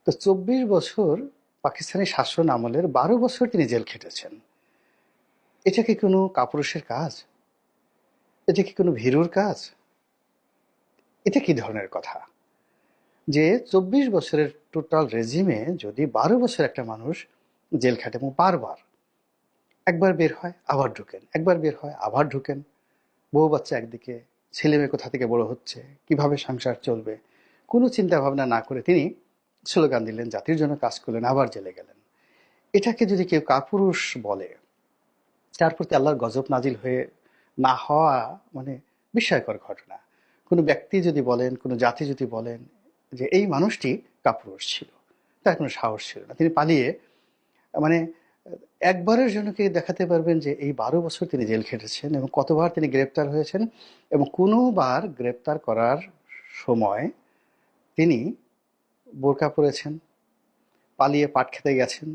তো ২৪ বছর পাকিস্তানি শাসন আমলের ১২ বছর তিনি জেল খেটেছেন। এটা কি কোনো কাপুরুষের কাজ? এটা কি কোনো ভীরুর কাজ? এটা কি ধরনের কথা? যে ২৪ বছরের টোটাল রেজিমে যদি ১২ বছর একটা মানুষ জেল খাটে এবং বারবার একবার বের হয় আবার ঢুকেন, একবার বের হয় আবার ঢুকেন, বউ বাচ্চা একদিকে, ছেলে মেয়ে কোথা থেকে বড় হচ্ছে, কিভাবে সংসার চলবে, কোনো চিন্তা ভাবনা না করে তিনি স্লোগান দিলেন, জাতির জন্য কাজ করলেন, আবার জেলে গেলেন। এটাকে যদি কেউ কাপুরুষ বলে, তার প্রতি আল্লাহর গজব নাজিল হয়ে না হওয়া মানে বিস্ময়কর ঘটনা। কোনো ব্যক্তি যদি বলেন, কোনো জাতি যদি বলেন যে এই মানুষটি কাপুরুষ ছিল, তার কোনো সাহস ছিল না, তিনি পালিয়ে মানে একবারের জন্য কি দেখাতে পারবেন যে এই ১২ বছর তিনি জেল খেটেছেন এবং কতবার তিনি গ্রেপ্তার হয়েছেন এবং কোনোবার গ্রেপ্তার করার সময় তিনি বোরকা পরেছেন, পালিয়ে পাট খেতে গেছেন,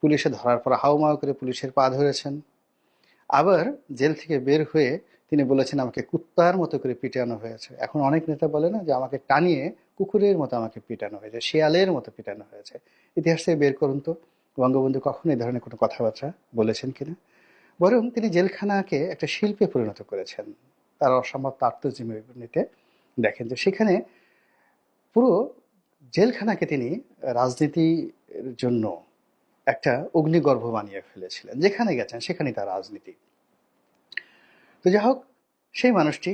পুলিশে ধরার পর হাউমাউ করে পুলিশের পা ধরেছেন, আবার জেল থেকে বের হয়ে তিনি বলেছেন আমাকে কুত্তার মতো করে পিটানো হয়েছে। এখন অনেক নেতা বলে না যে আমাকে টানিয়ে কুকুরের মতো আমাকে পিটানো হয়েছে, শেয়ালের মতো পিটানো হয়েছে। ইতিহাস থেকে বের করুন তো বঙ্গবন্ধু কখনো এই ধরনের কোনো কথাবার্তা বলেছেন কিনা। বরং তিনি জেলখানাকে একটা শিল্পে পরিণত করেছেন। তার অসম্ভব তাৎপর্যমিতে দেখেন যে সেখানে পুরো জেলখানাকে তিনি রাজনীতির জন্য একটা অগ্নিগর্ভ বানিয়ে ফেলেছিলেন। যেখানে গেছেন সেখানেই তার রাজনীতি। তো যাই হোক, সেই মানুষটি